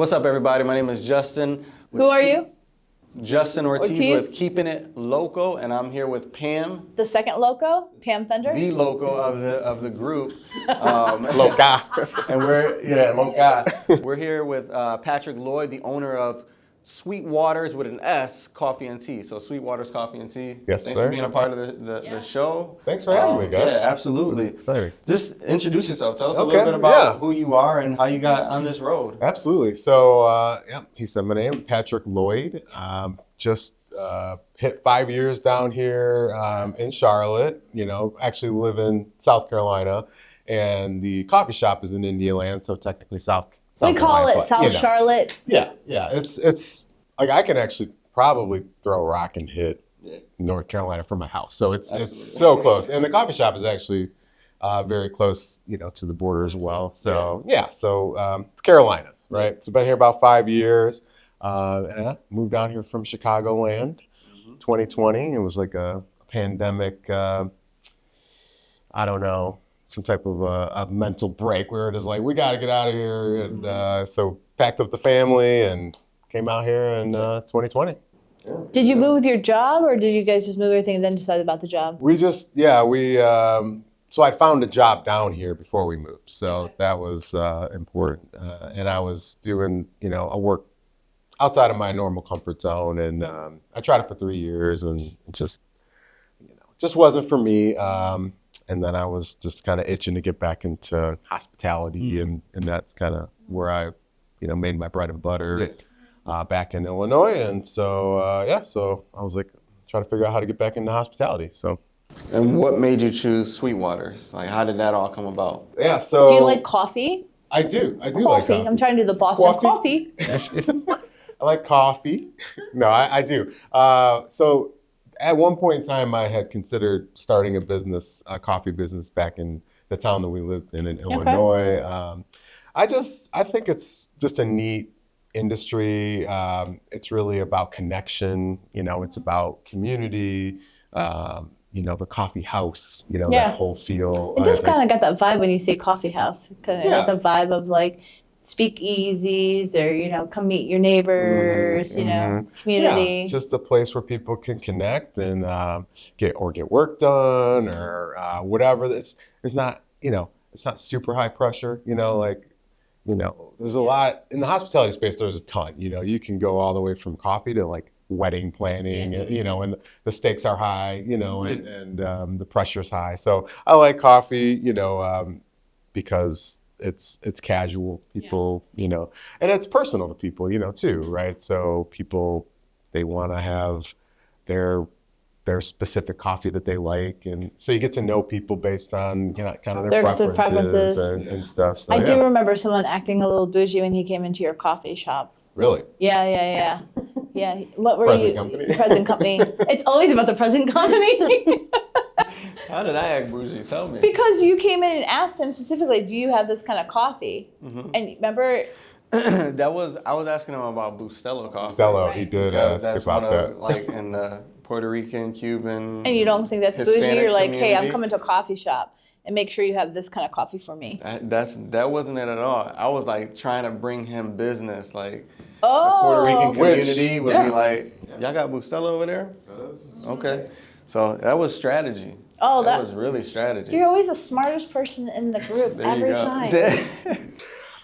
What's up, everybody? My name is Justin. Who are you? Justin Ortiz with Keeping It Loco, and I'm here with Pam. The second Loco, Pam Fender. The Loco of the group. Loca. And Loca. We're here with Patrick Lloyd, the owner of Sweetwaters with an S, Coffee and Tea. So Sweetwaters Coffee and Tea. Yes, Thanks sir. for being a part of the show. Thanks for having me, guys. Yeah, absolutely. It's exciting. Just introduce yourself. Tell us a little bit about who you are and how you got on this road. Absolutely. So, he said my name, Patrick Lloyd. Just hit 5 years down here in Charlotte. Actually live in South Carolina, and the coffee shop is in Indiana, so technically South we call Carolina, it South Charlotte. Yeah. It's like I can actually probably throw a rock and hit North Carolina from my house. So it's so close, and the coffee shop is actually very close, to the border as well. So it's Carolinas, right? So been here about 5 years. And I moved down here from Chicagoland, 2020. It was like a pandemic. I don't know. Some type of a mental break. We were just like, we got to get out of here. And so packed up the family and came out here in 2020. Did you move with your job, or did you guys just move everything and then decide about the job? So I found a job down here before we moved. So that was important. And I was doing, a work outside of my normal comfort zone. And I tried it for 3 years and it just wasn't for me. And then I was just kind of itching to get back into hospitality, and that's kind of where I, made my bread and butter back in Illinois. And so, so I was like, trying to figure out how to get back into hospitality. So. And what made you choose Sweetwaters? Like, how did that all come about? Yeah, so. Do you like coffee? I do like coffee. I'm trying to do the Boston coffee. I like coffee. No, I do. So at one point in time, I had considered starting a coffee business back in the town that we lived in Illinois. I think it's just a neat industry. It's really about connection. It's about community. The coffee house. That whole feel. It just kind of got that vibe when you say coffee house. Kind of got the vibe of like speakeasies, or come meet your neighbors. Community. Yeah, just a place where people can connect and get work done, or whatever. It's not it's not super high pressure. There's a lot in the hospitality space. There's a ton. You can go all the way from coffee to like wedding planning, and the stakes are high, and the pressure's high. So I like coffee, because it's casual. People, and it's personal to people, too, right? So people, they want to have their specific coffee that they like, and so you get to know people based on kind of their preferences and stuff. So, I do remember someone acting a little bougie when he came into your coffee shop. Really? Yeah. What were present you? Company. Present company. It's always about the present company. How did I act bougie? Tell me. Because you came in and asked him specifically, do you have this kind of coffee? And remember? I was asking him about Bustelo coffee. Bustelo, right. He did That's ask one about of, that. like, in the Puerto Rican, Cuban, And you don't think that's Hispanic bougie? You're like, hey, I'm community. coming to a coffee shop, and make sure you have this kind of coffee for me. That wasn't it at all. I was like trying to bring him business, like the Oh. Puerto Rican Which- community would be like, y'all got Bustelo over there? Okay. So that was strategy. Oh, that was really strategy. You're always the smartest person in the group There you every go. time.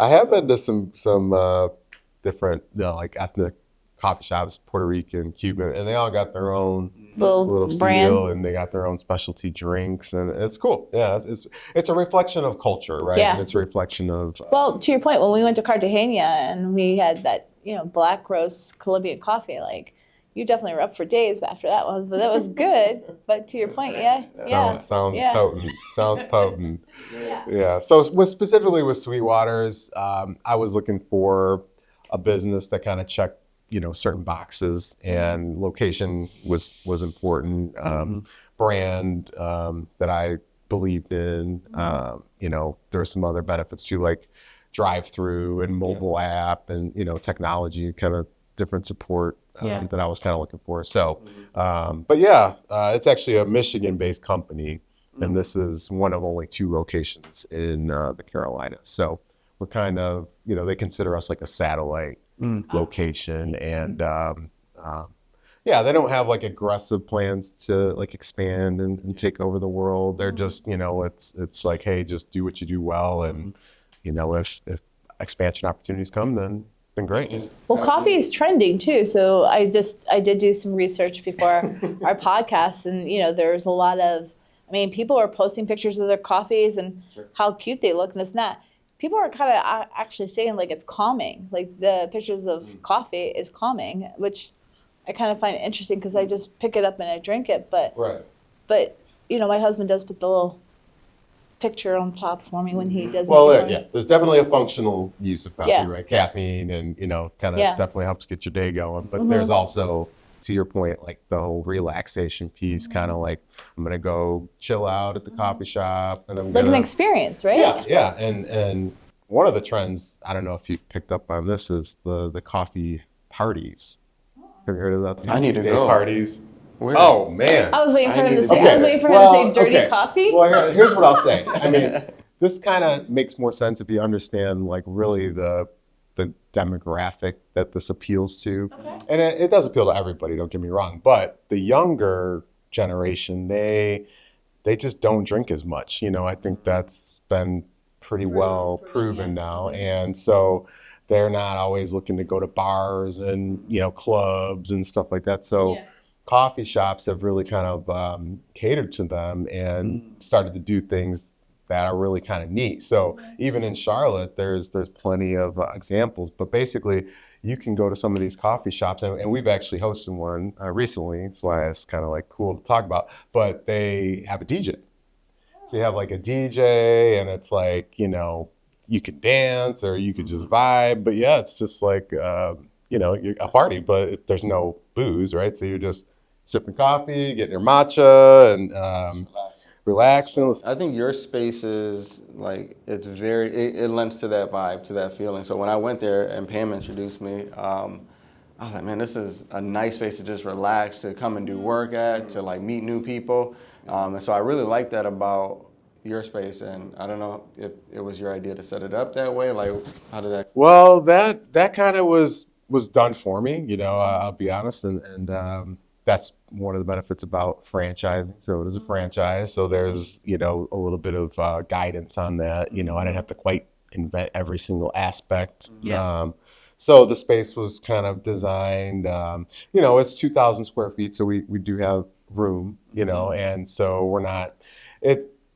I have been to some different like ethnic coffee shops, Puerto Rican, Cuban, and they all got their own little brand. feel, and they got their own specialty drinks, and it's cool. Yeah, it's a reflection of culture, right? Yeah. And it's a reflection of Well, to your point, when we went to Cartagena and we had that, black roast Colombian coffee, like, you definitely were up for days after that one, but that was good. But to your point, sounds yeah. potent. Sounds potent. Yeah. So specifically with Sweetwaters, I was looking for a business that kind of checked, certain boxes, and location was important. Brand that I believed in. There were some other benefits too, like drive-through and mobile app, and technology, kind of different support that I was kind of looking for. So, it's actually a Michigan-based company, and this is one of only 2 locations in the Carolinas. So we're kind of, they consider us like a satellite location. And yeah, they don't have like aggressive plans to like expand and take over the world. They're just, it's like, hey, just do what you do well. And, if expansion opportunities come, then great. Well, coffee is trending too. So I did do some research before our podcast, and there's a lot of, people are posting pictures of their coffees and how cute they look and this and that. People are kind of actually saying like it's calming, like the pictures of coffee is calming, which I kind of find interesting because I just pick it up and I drink it. But my husband does put the little picture on top for me when he does. Well, there's definitely a functional use of coffee, right? Yeah. Caffeine and, kind of definitely helps get your day going. But there's also, to your point, like the whole relaxation piece, kind of like I'm going to go chill out at the coffee shop. And I'm like an experience, right? Yeah. And one of the trends, I don't know if you picked up on this, is the coffee parties. Have you heard of that? I need to go. Parties. Where? Oh, man. I was waiting for him to say, dirty coffee. Well, here's what I'll say. This kind of makes more sense if you understand, like, really the demographic that this appeals to. Okay. And it does appeal to everybody, don't get me wrong. But the younger generation, they just don't drink as much. I think that's been pretty well proven now. And so they're not always looking to go to bars and, clubs and stuff like that. So coffee shops have really kind of catered to them and started to do things that are really kind of neat. So even in Charlotte, there's plenty of examples. But basically, you can go to some of these coffee shops, and we've actually hosted one recently. That's why it's kind of like cool to talk about. But they have a DJ. So you have like a DJ, and it's like, you can dance or you could just vibe. But yeah, it's just like, a party, but there's no booze, right? So you're just sipping coffee, getting your matcha, and relaxing. I think your space is like, it lends to that vibe, to that feeling. So when I went there and Pam introduced me, I was like, man, this is a nice space to just relax, to come and do work at, to like meet new people. And so I really like that about your space. And I don't know if it was your idea to set it up that way. Like, how did that? Well, that kind of was done for me, I'll be honest. And that's one of the benefits about franchising. So it is a franchise. So there's, a little bit of guidance on that. I didn't have to quite invent every single aspect. Yeah. So the space was kind of designed, it's 2,000 square feet. So we do have room, and so we're not,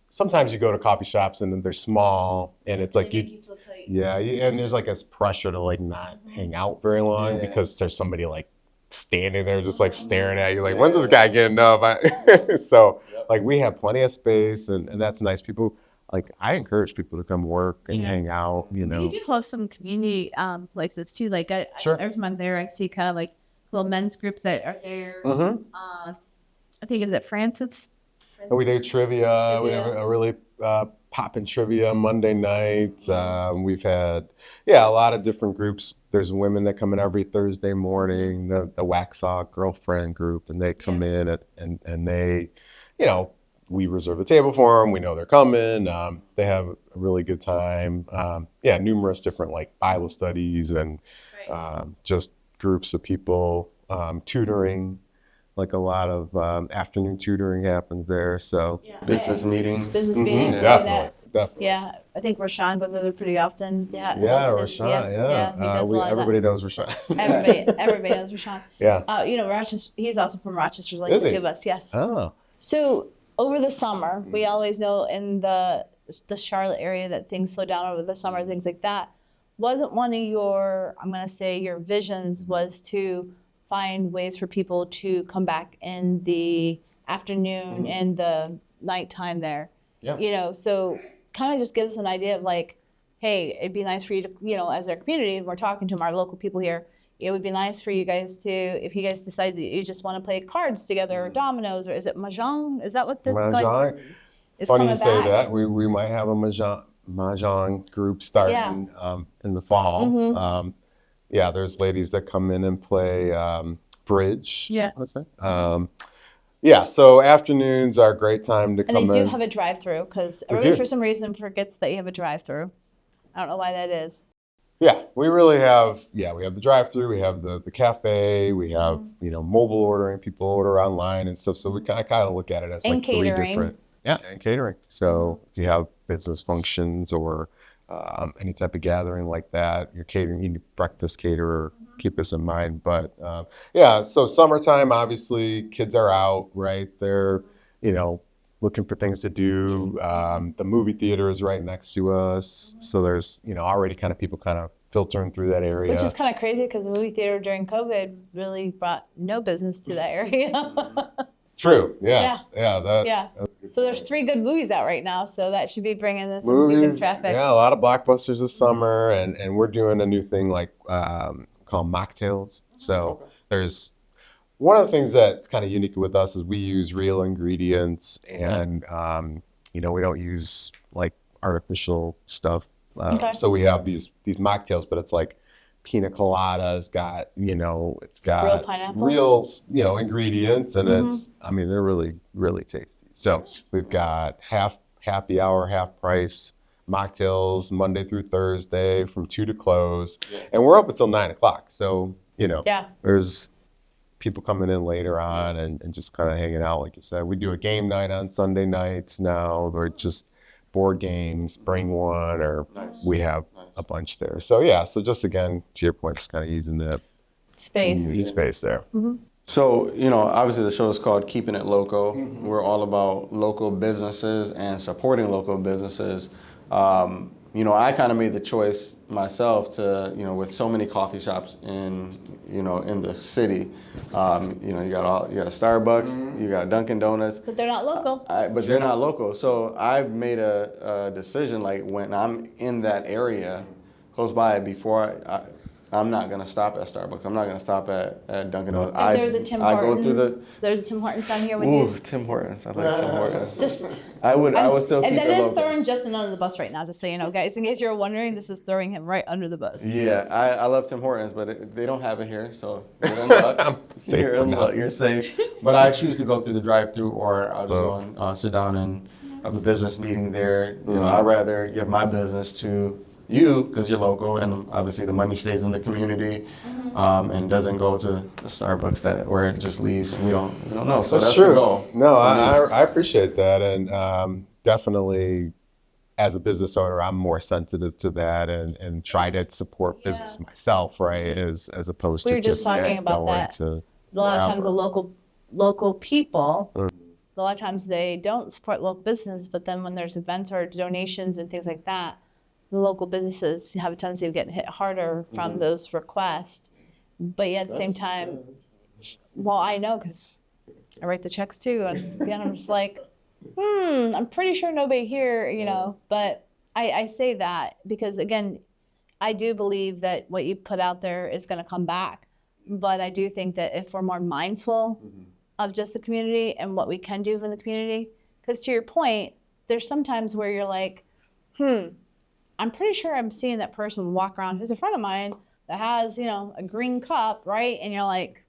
sometimes you go to coffee shops and they're small and it's like you feel tight. And there's like this pressure to like not hang out very long because there's somebody like standing there just like staring at you like, when's this guy getting up? So like we have plenty of space and that's nice. People, like, I encourage people to come work and hang out, You do host some community places too. Like every time I'm there, I see kind of like little men's group that are there. I think, is it Francis? And we do trivia. We have a really poppin' trivia Monday nights. We've had, a lot of different groups. There's women that come in every Thursday morning, the Waxaw girlfriend group, and they come in and they, we reserve a table for them. We know they're coming. They have a really good time. Numerous different like Bible studies and just groups of people, tutoring. Like a lot of afternoon tutoring happens there. So business meetings. Business meetings. Definitely. Yeah, I think Rashawn goes over pretty often. Rashawn. Everybody knows Rashawn. Everybody knows Rashawn. Rochester. He's also from Rochester, like the two of us. Yes. Oh. So over the summer, we always know in the Charlotte area that things slow down over the summer, things like that. Wasn't one of your, I'm going to say, your visions was to find ways for people to come back in the afternoon and the nighttime there. Yeah. So kind of just give us an idea of like, hey, it'd be nice for you to, as our community, and we're talking to our local people here, it would be nice for you guys to, if you guys decide that you just want to play cards together or dominoes, or is it mahjong? Is that what that's mahjong? Funny you say that. We might have a mahjong group starting in the fall. There's ladies that come in and play bridge. Yeah. What's that? So afternoons are a great time to come in. And they do have a drive-through because everybody for some reason forgets that you have a drive-through. I don't know why that is. Yeah, we really have. Yeah, we have the drive-through, we have the cafe, we have mobile ordering. People order online and stuff. So we kind of look at it as And like three catering. different. Yeah, and catering. So if you have business functions or any type of gathering like that, you're catering. You need a breakfast caterer. Keep this in mind. But yeah, so summertime, obviously, kids are out, right? They're looking for things to do. The movie theater is right next to us, so there's already kind of people kind of filtering through that area. Which is kind of crazy because the movie theater during COVID really brought no business to that area. True. Yeah. Yeah. So there's 3 good movies out right now, so that should be bringing in some decent Movies, traffic. yeah, a lot of blockbusters this summer, and we're doing a new thing like called mocktails. So there's one of the things that's kind of unique with us is we use real ingredients, and we don't use like artificial stuff. Okay. So we have these mocktails, but it's like pina colada. It's got it's got Real pineapple? real ingredients, and they're really really tasty. So we've got happy hour, half price mocktails Monday through Thursday from 2 to close, and we're up until 9 o'clock. So there's people coming in later on and just kind of hanging out. Like you said, we do a game night on Sunday nights now, or just board games, bring one, or we have a bunch there. So so just again, to your point, just kind of using the space there. So, obviously the show is called Keeping It Loco. We're all about local businesses and supporting local businesses. I kind of made the choice myself to, with so many coffee shops in the city, you got a Starbucks, you got Dunkin' Donuts. But they're not local. But they're not local. So I've made a decision, like when I'm in that area close by, before I'm not going to stop at Starbucks. I'm not going to stop at Dunkin' Donuts. Like there's a Tim Hortons. There's a Tim Hortons down here with you. Tim Hortons. I like Tim Hortons. Just, I would still keep and it that is local. throwing Justin under the bus right now, just so you know, guys. In case you're wondering, this is throwing him right under the bus. Yeah, I love Tim Hortons, but they don't have it here, so you're in luck. Safe for now. You're safe. But I choose to go through the drive-through, or I'll just go and sit down and have a business meeting there. I'd rather give my business to you because you're local, and obviously the money stays in the community and doesn't go to the Starbucks where it just leaves. We don't know. So that's true. The goal. No, I appreciate that, and definitely as a business owner, I'm more sensitive to that and try to support business myself, right? As opposed to we were just talking about that. A lot of times the local people, a lot of times they don't support local business, but then when there's events or donations and things like that, the local businesses have a tendency of getting hit harder from those requests. But yet at the same time, well, I know because I write the checks too, and then I'm just like, I'm pretty sure nobody here, but I say that because, again, I do believe that what you put out there is going to come back. But I do think that if we're more mindful of just the community and what we can do for the community, because to your point, there's sometimes where you're like, I'm pretty sure I'm seeing that person walk around who's a friend of mine that has, a green cup, right? And you're like,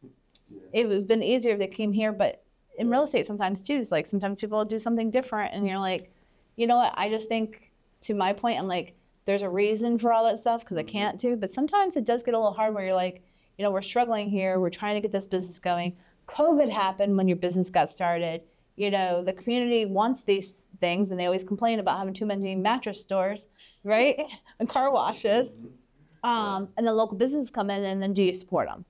it would have been easier if they came here. But in real estate sometimes too, it's like sometimes people do something different and you're like, you know what? I just think, to my point, I'm like, there's a reason for all that stuff because I can't do. But sometimes it does get a little hard where you're like, we're struggling here. We're trying to get this business going. COVID happened when your business got started. The community wants these things and they always complain about having too many mattress stores, right? And car washes. And the local businesses come in, and then do you support them?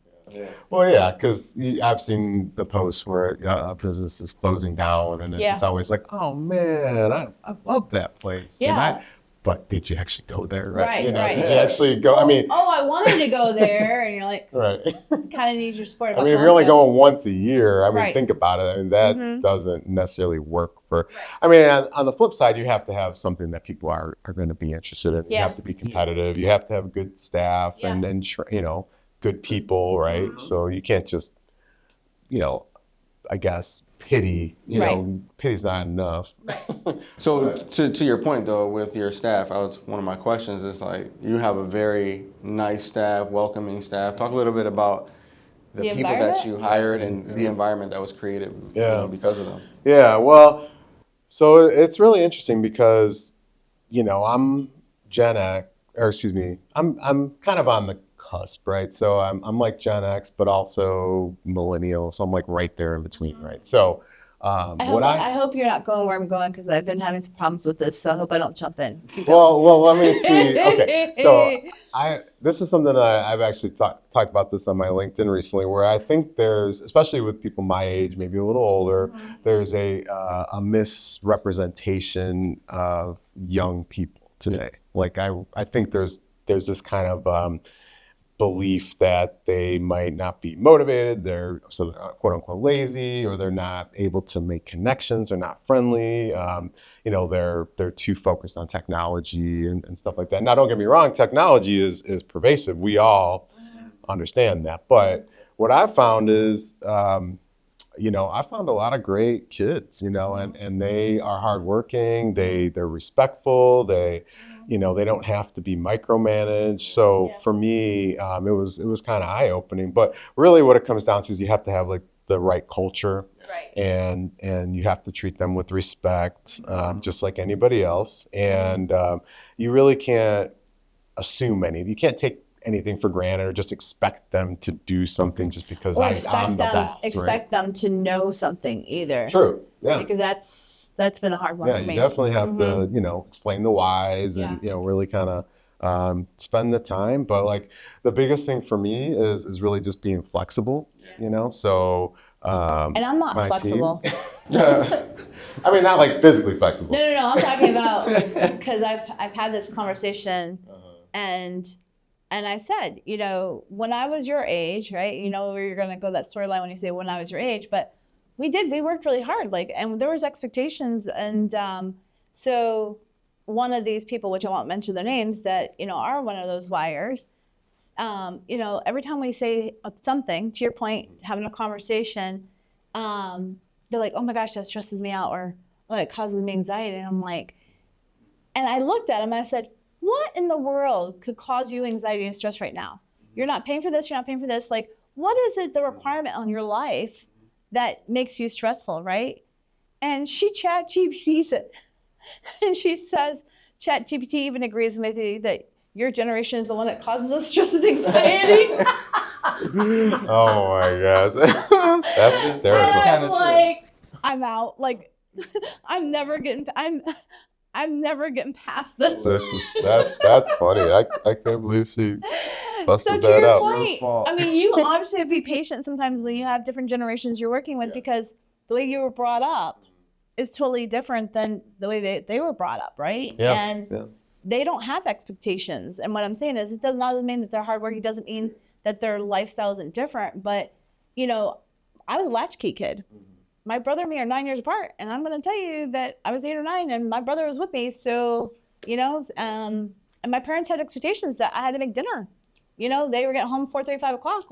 Well, yeah, because I've seen the posts where a business is closing down, and it's always like, oh man, I love that place. Yeah. But did you actually go there? Right. Right. Did you actually go? I mean, I wanted to go there, and you're like, right. Kind of need your support. I mean, if you're only going once a year, think about it, and that doesn't necessarily work for. I mean, on the flip side, you have to have something that people are going to be interested in. You have to be competitive. You have to have good staff and good people, right? So you can't just, I guess, pity. Pity's not enough. So to your point though, with your staff, one of my questions is like, you have a very nice staff, welcoming staff. Talk a little bit about the people that you hired and the environment that was created because of them. Yeah, well, so it's really interesting because, I'm Gen X, or excuse me, I'm kind of on the cusp, right? So I'm like Gen X, but also millennial. So I'm like right there in between, right? So I hope you're not going where I'm going because I've been having some problems with this, so I hope I don't jump in. Keep going. well, let me see. Okay, so this is something I've actually talked about this on my LinkedIn recently, where I think there's, especially with people my age, maybe a little older, there's a misrepresentation of young people today. Like I think there's this kind of belief that they might not be motivated, they're quote unquote lazy, or they're not able to make connections, they're not friendly, they're too focused on technology and stuff like that. Now, don't get me wrong, technology is pervasive. We all understand that. But what I found is, I found a lot of great kids, and they are hardworking, they're respectful, they don't have to be micromanaged. So for me, it was kind of eye-opening. But really what it comes down to is you have to have like the right culture, and you have to treat them with respect, just like anybody else. And you really can't assume anything. You can't take anything for granted or just expect them to do something just because I'm the boss. Expect them to know something either. True. Yeah. Because that's been a hard one for me. You definitely have to, explain the whys and, really kind of spend the time. But like the biggest thing for me is really just being flexible, so. And I'm not flexible. I mean, not like physically flexible. No. I'm talking about because I've had this conversation and I said, when I was your age, right? Where you're gonna go that storyline when you say when I was your age, but we worked really hard, and there was expectations, and so one of these people, which I won't mention their names, that are one of those wires. Every time we say something, to your point, having a conversation, they're like, "Oh my gosh, that stresses me out," or "Oh, it causes me anxiety," and I'm like, and I looked at him and I said, what in the world could cause you anxiety and stress right now? You're not paying for this. You're not paying for this. Like, what is it, the requirement on your life that makes you stressful, right? And she ChatGPT's it. And she says, ChatGPT even agrees with me that your generation is the one that causes us stress and anxiety. Oh my gosh. That's hysterical. And I'm like, I'm out. Like, I'm never getting past this. That's funny. I can't believe she busted that out. Point, I mean, you obviously have to be patient sometimes when you have different generations you're working with, because the way you were brought up is totally different than the way they were brought up, right? Yeah. And they don't have expectations. And what I'm saying is, it does not mean that they're hardworking. It doesn't mean that their lifestyle isn't different. But, I was a latchkey kid. My brother and me are 9 years apart, and I'm going to tell you that I was 8 or 9, and my brother was with me. So, and my parents had expectations that I had to make dinner. They were getting home 4:30, 5 o'clock,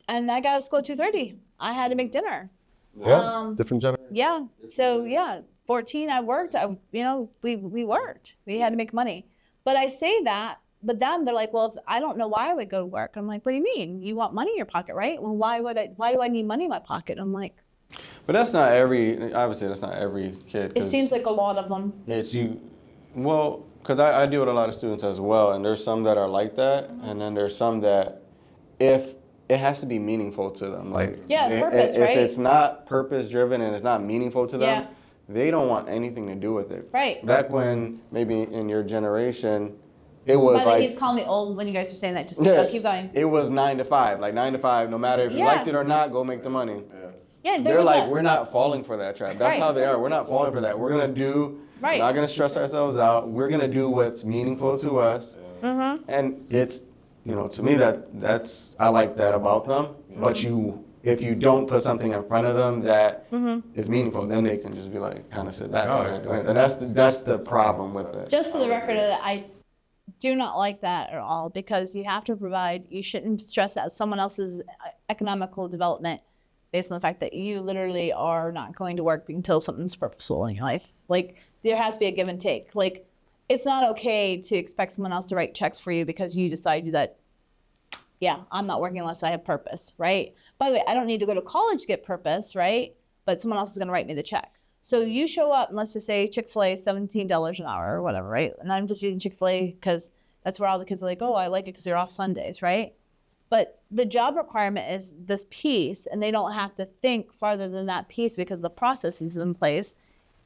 and I got out of school at 2:30. I had to make dinner. Yeah, different generation. Yeah. So 14, I worked. We worked. We had to make money. But I say that, but then they're like, well, I don't know why I would go to work. I'm like, what do you mean? You want money in your pocket, right? Well, why do I need money in my pocket? I'm like. But that's not obviously that's not every kid. It seems like a lot of them. Because I deal with a lot of students as well, and there's some that are like that, and then there's some that if it has to be meaningful to them. Like, purpose, if right? it's not purpose driven and it's not meaningful to them, they don't want anything to do with it. Right. Back when maybe in your generation, it was By the way, he's calling me old when you guys are saying that. Just keep going. It was 9 to 5. Like 9 to 5, no matter if you liked it or not, go make the money. Yeah, they're like, we're not falling for that trap. That's how they are. We're not falling for that. We're gonna do. We're not gonna stress ourselves out. We're gonna do what's meaningful to us. And it's, to me that's I like that about them. But if you don't put something in front of them that is meaningful, then they can just be like, kind of sit back. And that's the problem with it. Just for the record, I do not like that at all, because you have to provide. You shouldn't stress out someone else's economical development based on the fact that you literally are not going to work until something's purposeful in your life. Like, there has to be a give and take. Like, it's not okay to expect someone else to write checks for you because you decide that, I'm not working unless I have purpose, right? By the way, I don't need to go to college to get purpose, right? But someone else is going to write me the check. So you show up, and let's just say Chick-fil-A, $17 an hour or whatever, right? And I'm just using Chick-fil-A because That's where all the kids are like, oh, I like it because they're off Sundays, right? But the job requirement is this piece, and they don't have to think farther than that piece because the process is in place.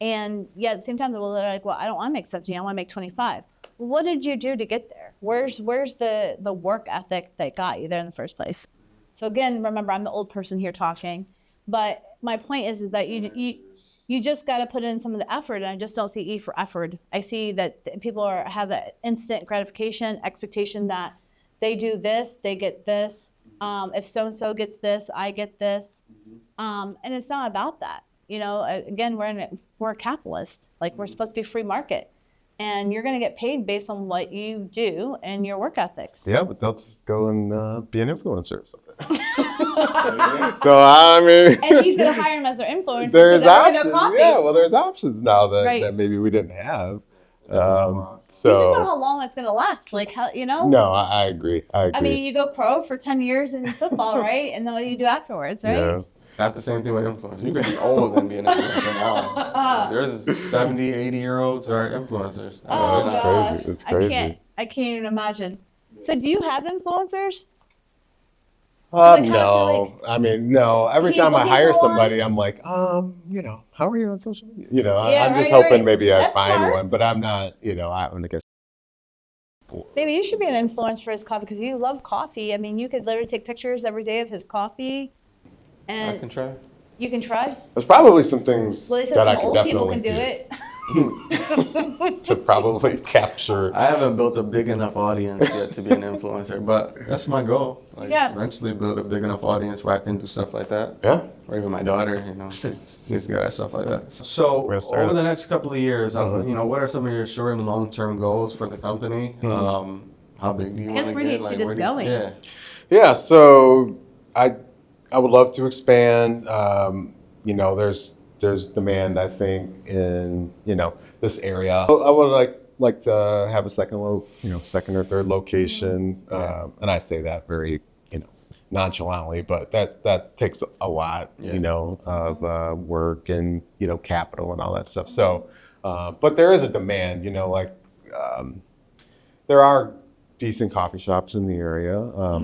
And yet at the same time, they're like, well, I don't want to make 17, I want to make 25. What did you do to get there? Where's the work ethic that got you there in the first place? So again, remember, I'm the old person here talking, but my point is that you just got to put in some of the effort, and I just don't see E for effort. I see that people have that instant gratification expectation that they do this, they get this. If so-and-so gets this, I get this. And it's not about that. You know, again, we're a capitalist. Like, we're supposed to be free market. And you're going to get paid based on what you do and your work ethics. Yeah, but they'll just go and be an influencer or something. So, I mean... And he's going to hire them as their influencers. There's options. Coffee. Yeah, well, there's options now Right. that maybe we didn't have. You just don't know how long that's going to last. Like, how, you know? No, I agree. I mean, you go pro for 10 years in football, right? And then what do you do afterwards, right? Yeah. Not the same thing with influencers. You can be old and be an influencer now. There's 70, 80-year-olds who are influencers. Oh, It's gosh. crazy. It's crazy. I can't even imagine. So do you have influencers? I kinda No. feel I mean, no. Every He's time I looking hire for somebody, I'm like, you know, how are you on social media? You know, Yeah, I'm just right, hoping right. maybe I That's find smart. one, but I'm not, you know, I'm like, Maybe you should be an influencer for his coffee because you love coffee. I mean, you could literally take pictures every day of his coffee. I And can try. you can try. there's probably some things Well, they said that I some could old people definitely can do it. to probably capture. I haven't built a big enough audience yet to be an influencer, but that's my goal. Like, Yeah. eventually build a big enough audience where I can do stuff like that. Yeah. Or even my daughter, you know, she's good at stuff like that. So We're gonna start over it. the next couple of years, Mhm. you know, what are some of your short and long-term goals for the company? How big do you I want guess to where do get? you see where this do you- going? Yeah. Yeah, so I would love to expand. You know, there's demand, I think, in, you know, this area. I would like to have a second or third location, and I say that very, you know, nonchalantly, but that takes a lot, you know, of work and, you know, capital and all that stuff. So, but there is a demand, you know, like there are decent coffee shops in the area,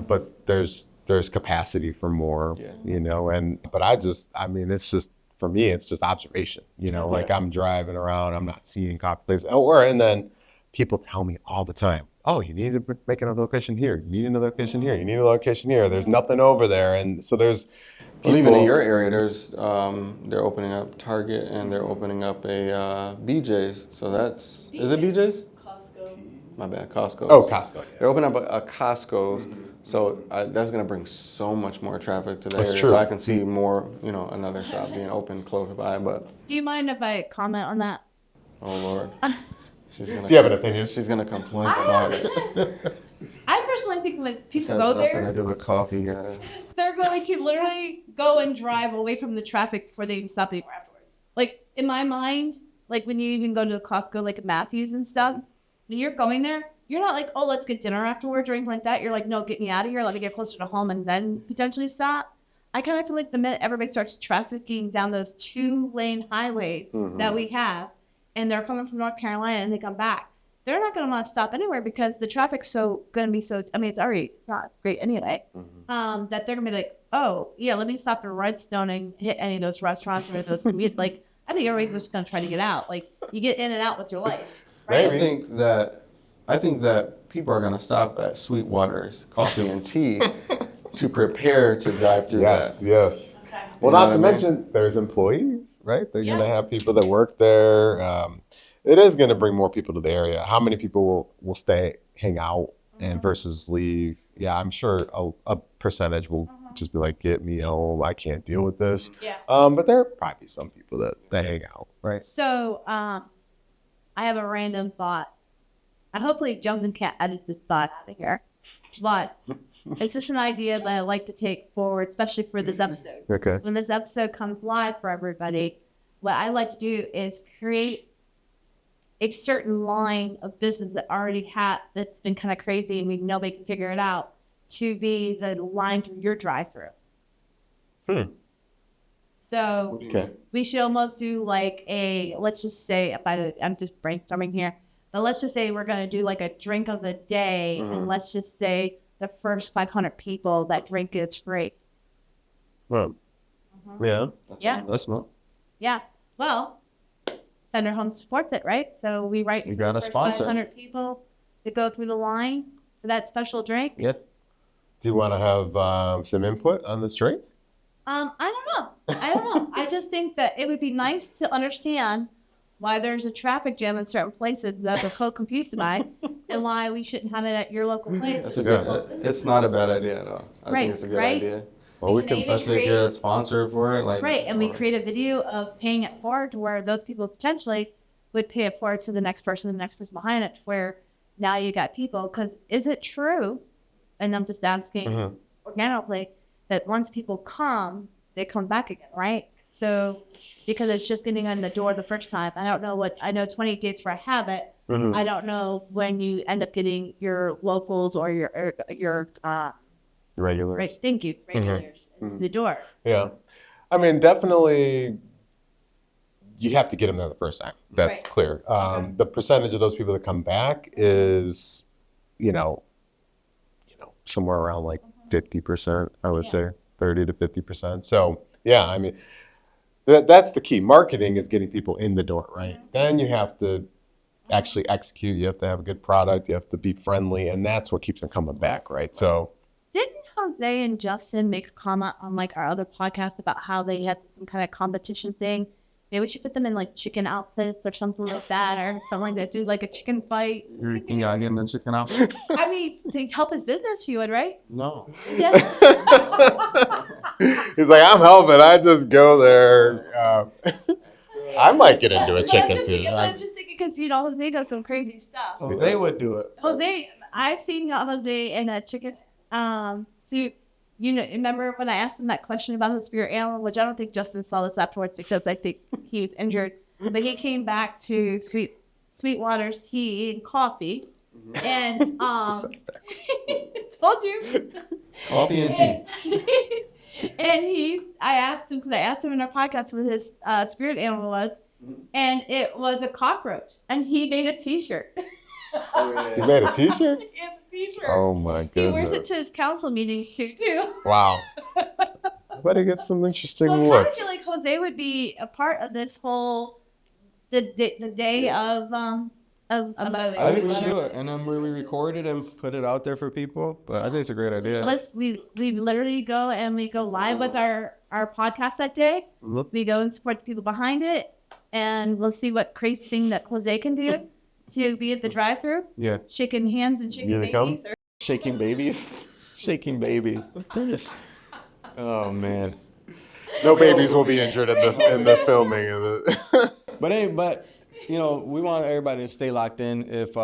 but there's capacity for more, you know, but I mean, it's just, for me, it's just observation, you know, like I'm driving around, I'm not seeing coffee places, and then people tell me all the time, oh, you need to make another location here, you need another location here, you need a location here, there's nothing over there. And so there's Well, even in people- your area, there's they're opening up Target and they're opening up a BJ's. So is it BJ's? Costco. My bad, Costco. Oh, Costco. Yeah. They're opening up a Costco, so that's gonna bring so much more traffic to the That's area. true. So I can see more, you know, another shop being open close by. But Do you mind if I comment on that? oh Lord, she's gonna. Do you have an opinion? She's gonna complain about it. I personally think when people Has go nothing to there, do with coffee. they're going to literally go and drive away from the traffic before they even stop anywhere afterwards. Like, in my mind, like when you even go to the Costco, like Matthews and stuff, when you're going there, you're not like, oh, let's get dinner afterwards or anything like that. You're like, no, get me out of here. Let me get closer to home and then potentially stop. I kind of feel like the minute everybody starts trafficking down those 2-lane highways that we have, and they're coming from North Carolina and they come back, they're not going to want to stop anywhere because the traffic's going to be so, I mean, it's not great anyway, that they're going to be like, oh, yeah, let me stop at RedStone and hit any of those restaurants or those convenience. Like, I think everybody's just going to try to get out. Like, you get in and out with your life, right? I think that people are gonna stop at Sweetwaters Coffee and Tea to prepare to drive through Yes, that. yes. Okay. Well, You know not what to I mean? mention there's employees, right? They're Yeah. gonna have people that work there. It is gonna bring more people to the area. How many people will stay, hang out, and versus leave? Yeah, I'm sure a percentage will just be like, get me home. I can't deal with this. Yeah. But there are probably some people that hang out, right? So, I have a random thought. And hopefully Jonathan can't edit this thought out of here. But it's just an idea that I like to take forward, especially for this episode. Okay. When this episode comes live for everybody, what I like to do is create a certain line of business that that's been kind of crazy and nobody can figure it out, to be the line through your drive-through. So Okay. we should almost do like let's just say, I'm just brainstorming here, But let's just say we're going to do like a drink of the day, and let's just say the first 500 people that drink it's free. Well, yeah. Yeah. That's not. Yeah. Well, Thunder Home supports it, right? So we write You got a for sponsor. 500 people to go through the line for that special drink. Yeah. Do you want to have some input on this drink? I don't know. I just think that it would be nice to understand why there's a traffic jam in certain places that they're so confused by, and why we shouldn't have it at your local place. That's a good. It's not a bad idea though. I Right, think it's a good right. idea. Well, we can can. maybe Let's say get a sponsor for it, like Right, and we create a video of paying it forward to where those people potentially would pay it forward to the next person behind it, where now you got people. Because is it true, and I'm just asking organically, that once people come, they come back again, right? So, because it's just getting in the door the first time. I don't know I know 20 days for a habit. I don't know when you end up getting your locals or your Regular. right, thank you, regulars in the door. Yeah. I mean, definitely you have to get them there the first time. That's Right. clear. The percentage of those people that come back is, somewhere around like 50%, I would say 30 to 50%. So yeah, I mean, that's the key. Marketing is getting people in the door, right? Then you have to actually execute. You have to have a good product. You have to be friendly, and that's what keeps them coming back, right? So Didn't Jose and Justin make a comment on like our other podcast about how they had some kind of competition thing? Maybe we should put them in like chicken outfits or something like that, or something that do like a chicken fight. you think I get the chicken out? I mean, to help his business, you would, right? No. Yeah. he's like, I'm helping. I just go there. I might get into a chicken too. I'm just thinking because Jose does some crazy stuff. Jose would do it. Jose, I've seen Jose in a chicken suit. Remember when I asked him that question about the spirit animal, which I don't think Justin saw this afterwards because I think he was injured. But he came back to Sweetwaters Tea and Coffee, and told you. Coffee and tea. And I asked him because I asked him in our podcast what his spirit animal was, and it was a cockroach, and he made a T-shirt. You made a T-shirt? He has a T-shirt. Oh my goodness. He wears it to his council meetings too. Wow. Better get some interesting So I kind of looks. feel like Jose would be a part of this whole the day of I think we should do it, and then we record it and put it out there for people. But I think it's a great idea. we literally go and we go live with our podcast that day. We go and support the people behind it, and we'll see what crazy thing that Jose can do to be at the drive-through. Yeah. Shaking hands and shaking You gonna come? babies. Shaking babies. Shaking babies. Oh man. No babies will be injured in the filming of the. But we want everybody to stay locked in. If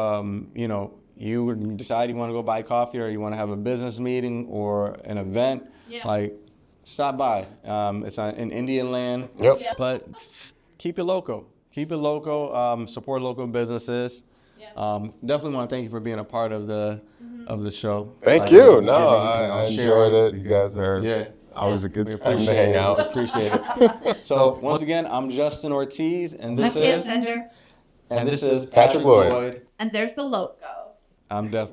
you decide you want to go buy coffee or you want to have a business meeting or an event, like stop by. It's in Indian land. Yep. Yeah. But keep it local. Keep it local. Support local businesses. Definitely want to thank you for being a part of the show. Thank you. No, I enjoyed it. You guys are. Yeah. Always a good We time to appreciate hang it. out. Appreciate it. So once again, I'm Justin Ortiz, and this is Patrick Lloyd. And there's the Loco.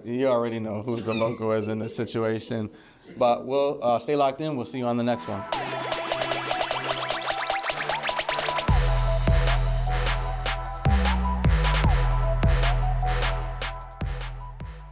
You already know who the Loco is in this situation, but we'll stay locked in. We'll see you on the next one.